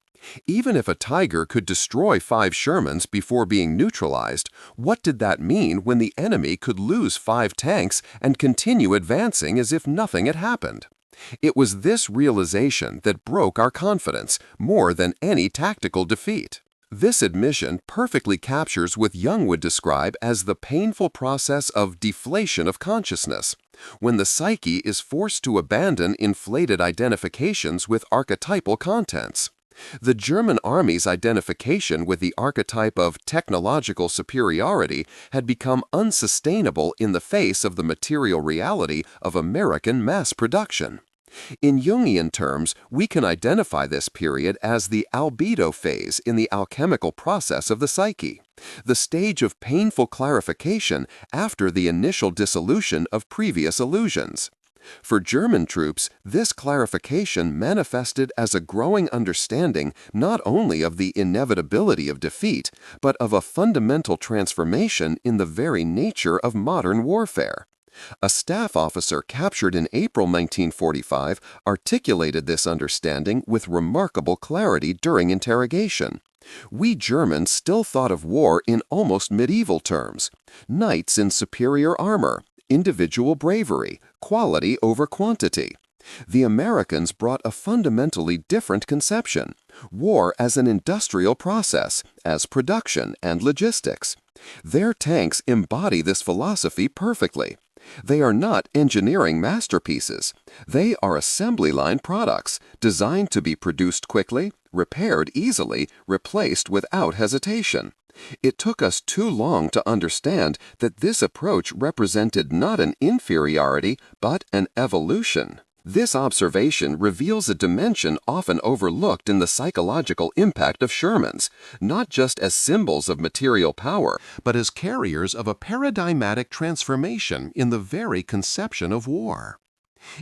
Even if a Tiger could destroy 5 Shermans before being neutralized, what did that mean when the enemy could lose 5 tanks and continue advancing as if nothing had happened? It was this realization that broke our confidence more than any tactical defeat." This admission perfectly captures what Jung would describe as the painful process of deflation of consciousness, when the psyche is forced to abandon inflated identifications with archetypal contents. The German army's identification with the archetype of technological superiority had become unsustainable in the face of the material reality of American mass production. In Jungian terms, we can identify this period as the albedo phase in the alchemical process of the psyche, the stage of painful clarification after the initial dissolution of previous illusions. For German troops, this clarification manifested as a growing understanding not only of the inevitability of defeat, but of a fundamental transformation in the very nature of modern warfare. A staff officer captured in April 1945 articulated this understanding with remarkable clarity during interrogation. "We Germans still thought of war in almost medieval terms. Knights in superior armor, individual bravery, quality over quantity. The Americans brought a fundamentally different conception, war as an industrial process, as production and logistics. Their tanks embody this philosophy perfectly. They are not engineering masterpieces. They are assembly line products, designed to be produced quickly, repaired easily, replaced without hesitation. It took us too long to understand that this approach represented not an inferiority, but an evolution. This observation reveals a dimension often overlooked in the psychological impact of Shermans, not just as symbols of material power, but as carriers of a paradigmatic transformation in the very conception of war.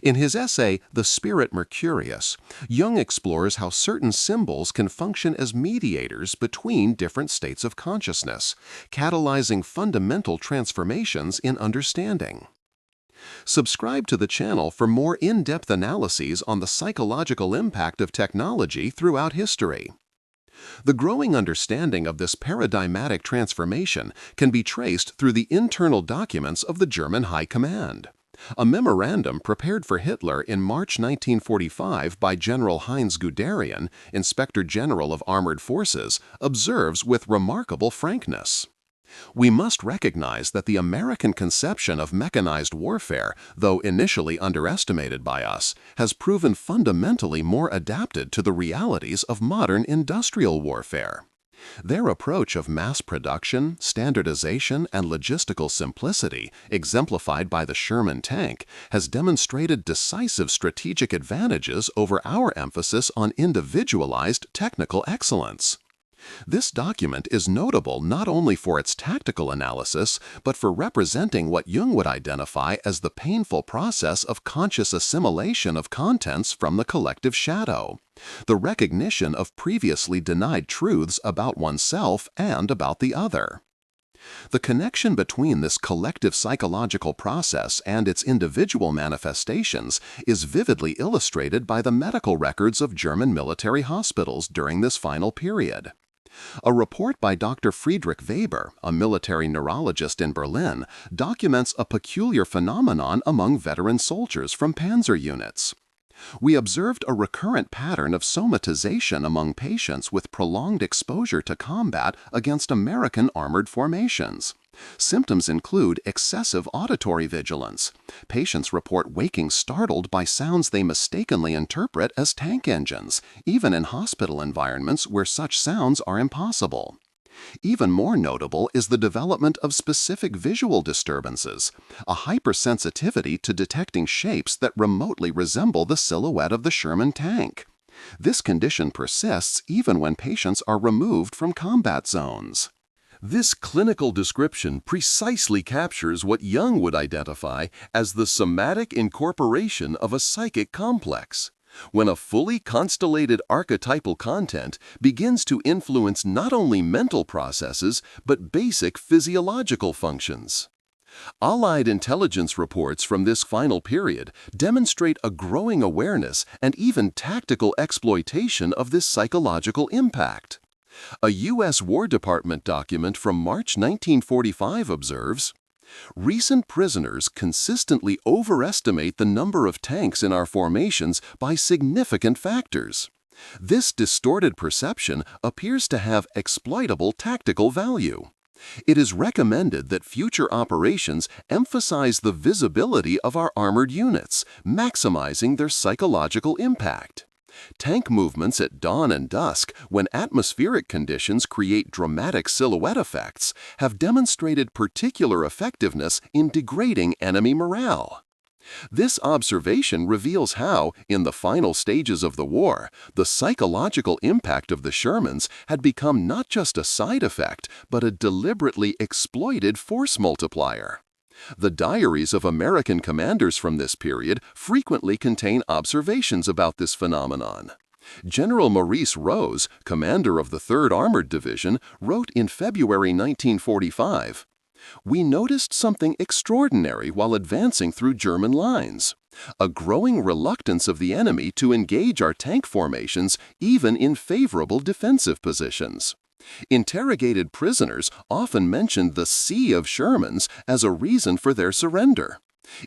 In his essay, The Spirit Mercurius, Jung explores how certain symbols can function as mediators between different states of consciousness, catalyzing fundamental transformations in understanding. Subscribe to the channel for more in-depth analyses on the psychological impact of technology throughout history. The growing understanding of this paradigmatic transformation can be traced through the internal documents of the German High Command. A memorandum prepared for Hitler in March 1945 by General Heinz Guderian, Inspector General of Armored Forces, observes with remarkable frankness. We must recognize that the American conception of mechanized warfare, though initially underestimated by us, has proven fundamentally more adapted to the realities of modern industrial warfare. Their approach of mass production, standardization, and logistical simplicity, exemplified by the Sherman tank, has demonstrated decisive strategic advantages over our emphasis on individualized technical excellence. This document is notable not only for its tactical analysis, but for representing what Jung would identify as the painful process of conscious assimilation of contents from the collective shadow, the recognition of previously denied truths about oneself and about the other. The connection between this collective psychological process and its individual manifestations is vividly illustrated by the medical records of German military hospitals during this final period. A report by Dr. Friedrich Weber, a military neurologist in Berlin, documents a peculiar phenomenon among veteran soldiers from panzer units. We observed a recurrent pattern of somatization among patients with prolonged exposure to combat against American armored formations. Symptoms include excessive auditory vigilance. Patients report waking startled by sounds they mistakenly interpret as tank engines, even in hospital environments where such sounds are impossible. Even more notable is the development of specific visual disturbances, a hypersensitivity to detecting shapes that remotely resemble the silhouette of the Sherman tank. This condition persists even when patients are removed from combat zones. This clinical description precisely captures what Jung would identify as the somatic incorporation of a psychic complex, when a fully constellated archetypal content begins to influence not only mental processes but basic physiological functions. Allied intelligence reports from this final period demonstrate a growing awareness and even tactical exploitation of this psychological impact. A U.S. War Department document from March 1945 observes, "Recent prisoners consistently overestimate the number of tanks in our formations by significant factors. This distorted perception appears to have exploitable tactical value. It is recommended that future operations emphasize the visibility of our armored units, maximizing their psychological impact. Tank movements at dawn and dusk, when atmospheric conditions create dramatic silhouette effects, have demonstrated particular effectiveness in degrading enemy morale." This observation reveals how, in the final stages of the war, the psychological impact of the Shermans had become not just a side effect, but a deliberately exploited force multiplier. The diaries of American commanders from this period frequently contain observations about this phenomenon. General Maurice Rose, commander of the 3rd Armored Division, wrote in February 1945, "We noticed something extraordinary while advancing through German lines. A growing reluctance of the enemy to engage our tank formations even in favorable defensive positions. Interrogated prisoners often mentioned the sea of Shermans as a reason for their surrender.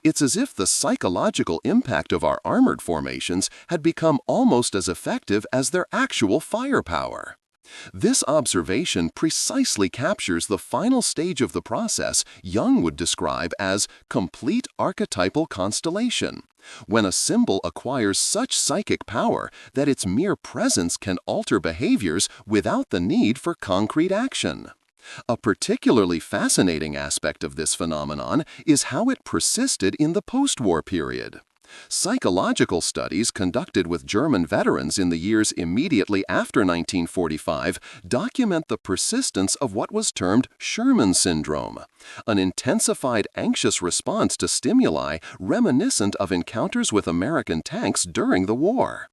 It's as if the psychological impact of our armored formations had become almost as effective as their actual firepower." This observation precisely captures the final stage of the process Jung would describe as complete archetypal constellation, when a symbol acquires such psychic power that its mere presence can alter behaviors without the need for concrete action. A particularly fascinating aspect of this phenomenon is how it persisted in the post-war period. Psychological studies conducted with German veterans in the years immediately after 1945 document the persistence of what was termed Sherman syndrome, an intensified anxious response to stimuli reminiscent of encounters with American tanks during the war.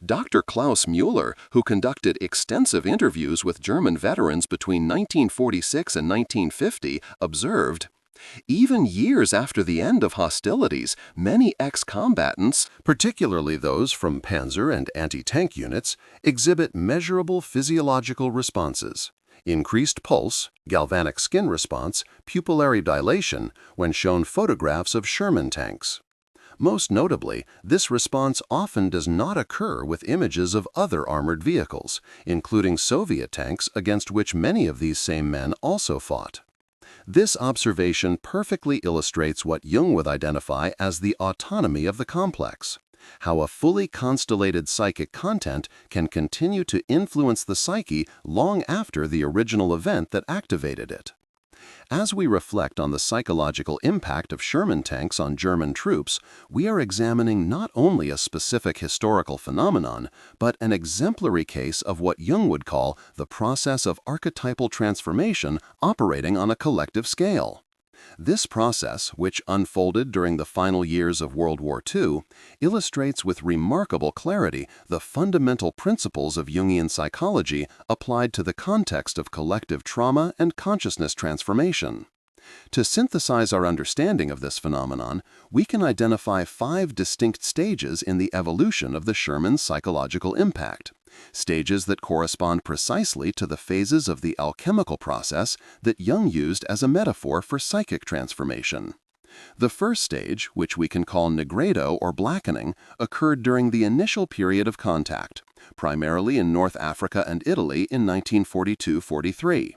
Dr. Klaus Müller, who conducted extensive interviews with German veterans between 1946 and 1950, observed, "Even years after the end of hostilities, many ex-combatants, particularly those from panzer and anti-tank units, exhibit measurable physiological responses. Increased pulse, galvanic skin response, pupillary dilation when shown photographs of Sherman tanks. Most notably, this response often does not occur with images of other armored vehicles, including Soviet tanks against which many of these same men also fought." This observation perfectly illustrates what Jung would identify as the autonomy of the complex, how a fully constellated psychic content can continue to influence the psyche long after the original event that activated it. As we reflect on the psychological impact of Sherman tanks on German troops, we are examining not only a specific historical phenomenon, but an exemplary case of what Jung would call the process of archetypal transformation operating on a collective scale. This process, which unfolded during the final years of World War II, illustrates with remarkable clarity the fundamental principles of Jungian psychology applied to the context of collective trauma and consciousness transformation. To synthesize our understanding of this phenomenon, we can identify 5 distinct stages in the evolution of the Sherman psychological impact, stages that correspond precisely to the phases of the alchemical process that Jung used as a metaphor for psychic transformation. The first stage, which we can call nigredo or blackening, occurred during the initial period of contact, primarily in North Africa and Italy in 1942-43.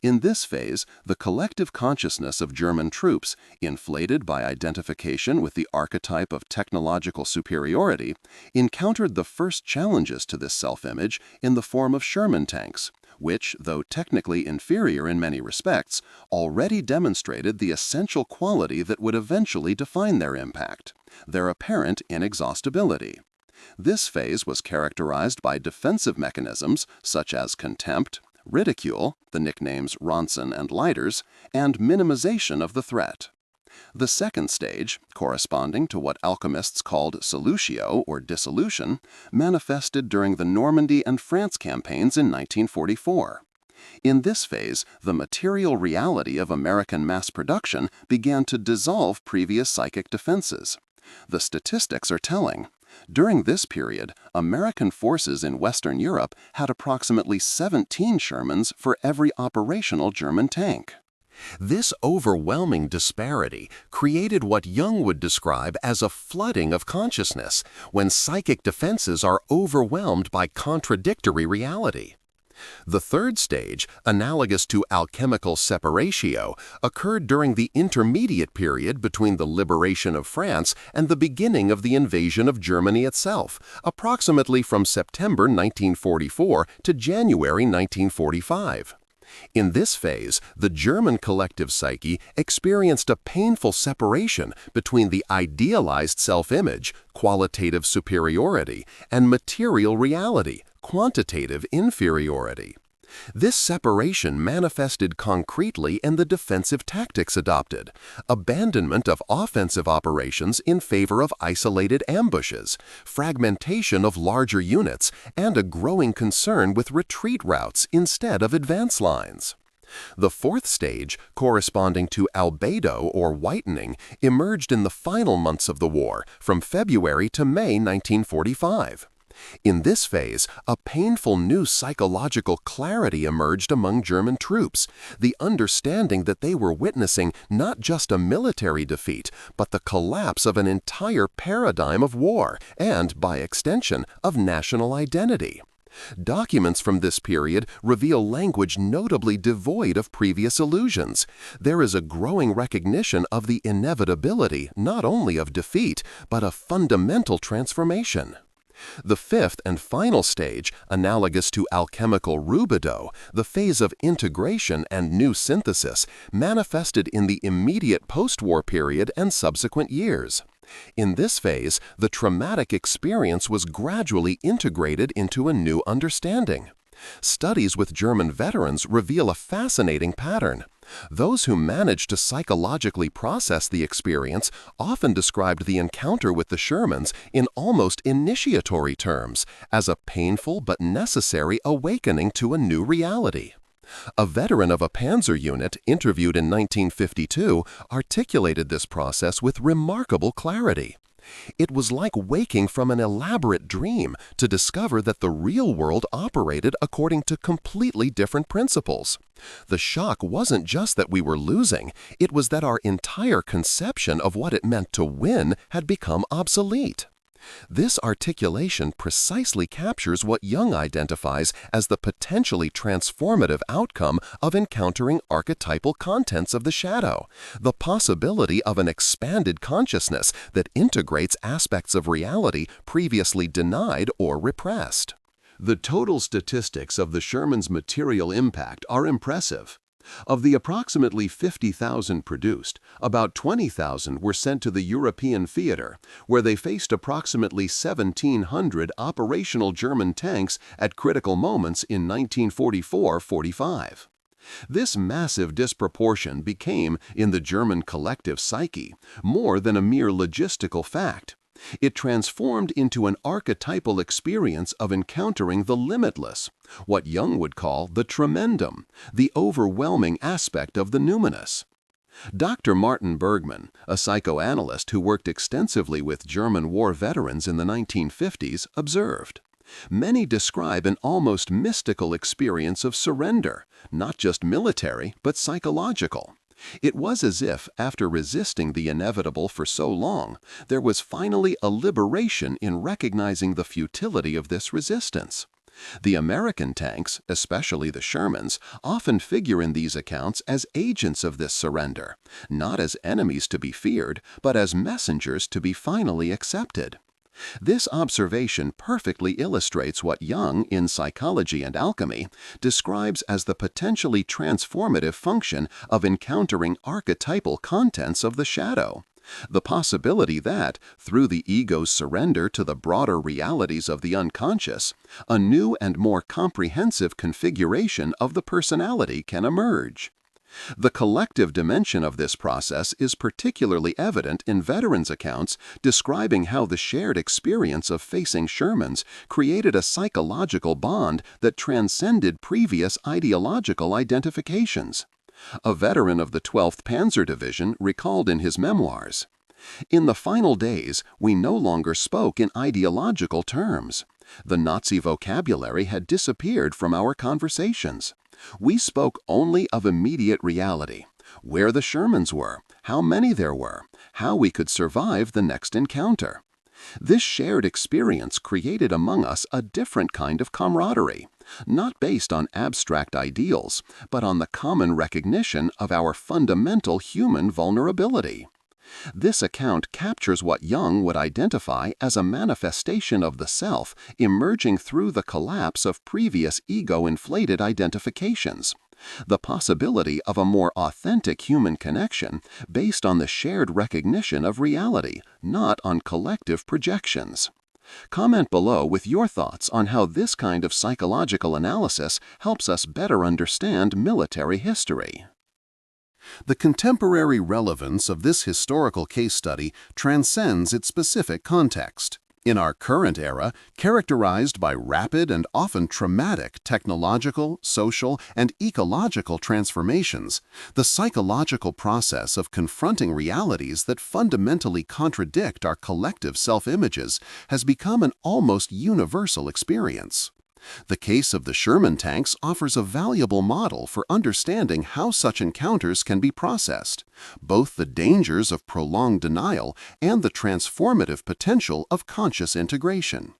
In this phase, the collective consciousness of German troops, inflated by identification with the archetype of technological superiority, encountered the first challenges to this self-image in the form of Sherman tanks, which, though technically inferior in many respects, already demonstrated the essential quality that would eventually define their impact: their apparent inexhaustibility. This phase was characterized by defensive mechanisms such as contempt, ridicule, the nicknames Ronson and Leiters, and minimization of the threat. The second stage, corresponding to what alchemists called solutio or dissolution, manifested during the Normandy and France campaigns in 1944. In this phase, the material reality of American mass production began to dissolve previous psychic defenses. The statistics are telling. During this period, American forces in Western Europe had approximately 17 Shermans for every operational German tank. This overwhelming disparity created what Jung would describe as a flooding of consciousness, when psychic defenses are overwhelmed by contradictory reality. The third stage, analogous to alchemical separatio, occurred during the intermediate period between the liberation of France and the beginning of the invasion of Germany itself, approximately from September 1944 to January 1945. In this phase, the German collective psyche experienced a painful separation between the idealized self-image, qualitative superiority, and material reality, quantitative inferiority. This separation manifested concretely in the defensive tactics adopted: abandonment of offensive operations in favor of isolated ambushes, fragmentation of larger units, and a growing concern with retreat routes instead of advance lines. The fourth stage, corresponding to albedo or whitening, emerged in the final months of the war, from February to May 1945. In this phase, a painful new psychological clarity emerged among German troops, the understanding that they were witnessing not just a military defeat, but the collapse of an entire paradigm of war and, by extension, of national identity. Documents from this period reveal language notably devoid of previous illusions. There is a growing recognition of the inevitability not only of defeat, but of fundamental transformation. The fifth and final stage, analogous to alchemical rubido, the phase of integration and new synthesis, manifested in the immediate post-war period and subsequent years. In this phase, the traumatic experience was gradually integrated into a new understanding. Studies with German veterans reveal a fascinating pattern. Those who managed to psychologically process the experience often described the encounter with the Shermans in almost initiatory terms, as a painful but necessary awakening to a new reality. A veteran of a Panzer unit, interviewed in 1952, articulated this process with remarkable clarity. It was like waking from an elaborate dream to discover that the real world operated according to completely different principles. The shock wasn't just that we were losing, it was that our entire conception of what it meant to win had become obsolete. This articulation precisely captures what Jung identifies as the potentially transformative outcome of encountering archetypal contents of the shadow, the possibility of an expanded consciousness that integrates aspects of reality previously denied or repressed. The total statistics of the Sherman's material impact are impressive. Of the approximately 50,000 produced, about 20,000 were sent to the European theater, where they faced approximately 1,700 operational German tanks at critical moments in 1944–45. This massive disproportion became, in the German collective psyche, more than a mere logistical fact. It transformed into an archetypal experience of encountering the limitless, what Jung would call the tremendum, the overwhelming aspect of the numinous. Dr. Martin Bergman, a psychoanalyst who worked extensively with German war veterans in the 1950s, observed, "Many describe an almost mystical experience of surrender, not just military, but psychological. It was as if, after resisting the inevitable for so long, there was finally a liberation in recognizing the futility of this resistance." The American tanks, especially the Shermans, often figure in these accounts as agents of this surrender, not as enemies to be feared, but as messengers to be finally accepted. This observation perfectly illustrates what Jung, in Psychology and Alchemy, describes as the potentially transformative function of encountering archetypal contents of the shadow. The possibility that, through the ego's surrender to the broader realities of the unconscious, a new and more comprehensive configuration of the personality can emerge. The collective dimension of this process is particularly evident in veterans' accounts describing how the shared experience of facing Shermans created a psychological bond that transcended previous ideological identifications. A veteran of the 12th Panzer Division recalled in his memoirs, "In the final days, we no longer spoke in ideological terms. The Nazi vocabulary had disappeared from our conversations. We spoke only of immediate reality, where the Shermans were, how many there were, how we could survive the next encounter. This shared experience created among us a different kind of camaraderie, not based on abstract ideals, but on the common recognition of our fundamental human vulnerability." This account captures what Jung would identify as a manifestation of the self emerging through the collapse of previous ego-inflated identifications, the possibility of a more authentic human connection based on the shared recognition of reality, not on collective projections. Comment below with your thoughts on how this kind of psychological analysis helps us better understand military history. The contemporary relevance of this historical case study transcends its specific context. In our current era, characterized by rapid and often traumatic technological, social, and ecological transformations, the psychological process of confronting realities that fundamentally contradict our collective self-images has become an almost universal experience. The case of the Sherman tanks offers a valuable model for understanding how such encounters can be processed, both the dangers of prolonged denial and the transformative potential of conscious integration.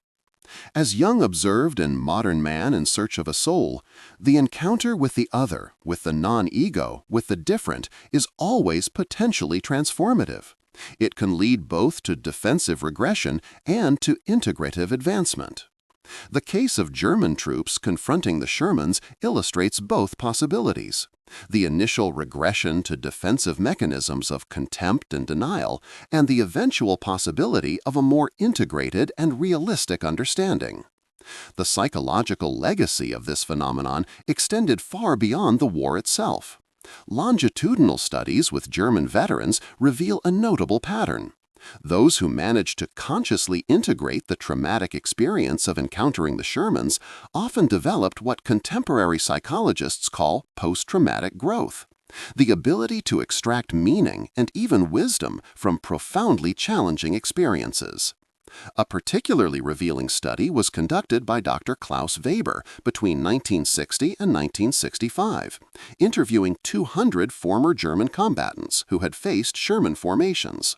As Jung observed in Modern Man in Search of a Soul, the encounter with the other, with the non-ego, with the different, is always potentially transformative. It can lead both to defensive regression and to integrative advancement. The case of German troops confronting the Shermans illustrates both possibilities: the initial regression to defensive mechanisms of contempt and denial, and the eventual possibility of a more integrated and realistic understanding. The psychological legacy of this phenomenon extended far beyond the war itself. Longitudinal studies with German veterans reveal a notable pattern. Those who managed to consciously integrate the traumatic experience of encountering the Shermans often developed what contemporary psychologists call post-traumatic growth, the ability to extract meaning and even wisdom from profoundly challenging experiences. A particularly revealing study was conducted by Dr. Klaus Weber between 1960 and 1965, interviewing 200 former German combatants who had faced Sherman formations.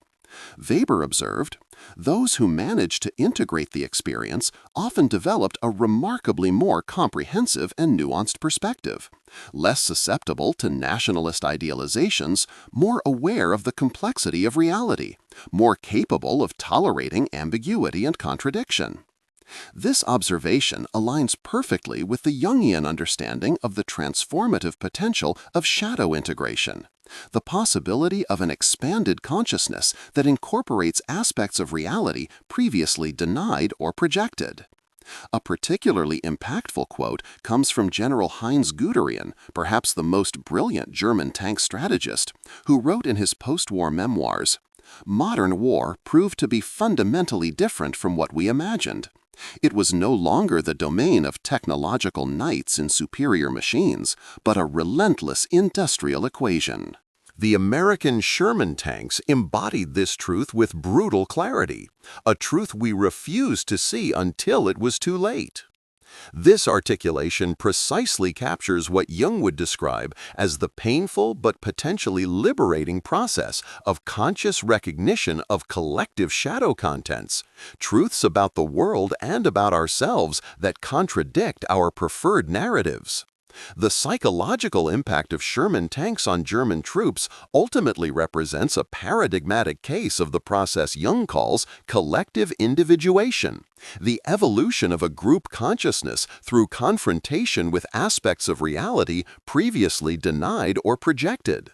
Weber observed, "Those who managed to integrate the experience often developed a remarkably more comprehensive and nuanced perspective, less susceptible to nationalist idealizations, more aware of the complexity of reality, more capable of tolerating ambiguity and contradiction." This observation aligns perfectly with the Jungian understanding of the transformative potential of shadow integration, the possibility of an expanded consciousness that incorporates aspects of reality previously denied or projected. A particularly impactful quote comes from General Heinz Guderian, perhaps the most brilliant German tank strategist, who wrote in his post-war memoirs, "Modern war proved to be fundamentally different from what we imagined. It was no longer the domain of technological knights in superior machines, but a relentless industrial equation." The American Sherman tanks embodied this truth with brutal clarity, a truth we refused to see until it was too late. This articulation precisely captures what Jung would describe as the painful but potentially liberating process of conscious recognition of collective shadow contents, truths about the world and about ourselves that contradict our preferred narratives. The psychological impact of Sherman tanks on German troops ultimately represents a paradigmatic case of the process Jung calls collective individuation, the evolution of a group consciousness through confrontation with aspects of reality previously denied or projected.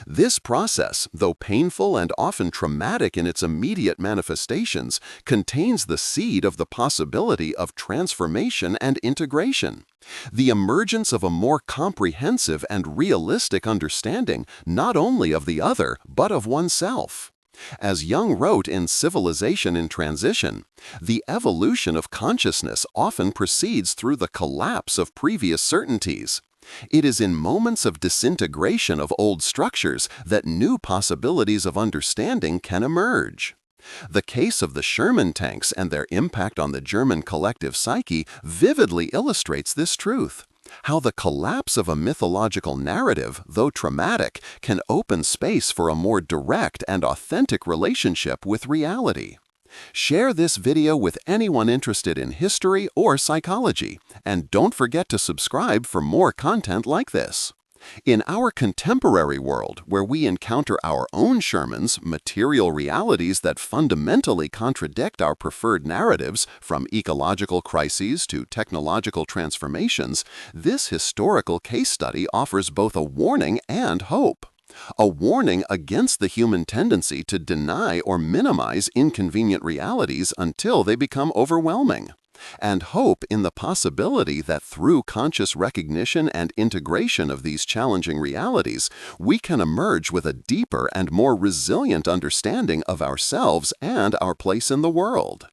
This process, though painful and often traumatic in its immediate manifestations, contains the seed of the possibility of transformation and integration, the emergence of a more comprehensive and realistic understanding not only of the other, but of oneself. As Jung wrote in Civilization in Transition, the evolution of consciousness often proceeds through the collapse of previous certainties. It is in moments of disintegration of old structures that new possibilities of understanding can emerge. The case of the Sherman tanks and their impact on the German collective psyche vividly illustrates this truth: how the collapse of a mythological narrative, though traumatic, can open space for a more direct and authentic relationship with reality. Share this video with anyone interested in history or psychology, and don't forget to subscribe for more content like this. In our contemporary world, where we encounter our own Shermans, material realities that fundamentally contradict our preferred narratives, from ecological crises to technological transformations, this historical case study offers both a warning and hope. A warning against the human tendency to deny or minimize inconvenient realities until they become overwhelming, and hope in the possibility that through conscious recognition and integration of these challenging realities, we can emerge with a deeper and more resilient understanding of ourselves and our place in the world.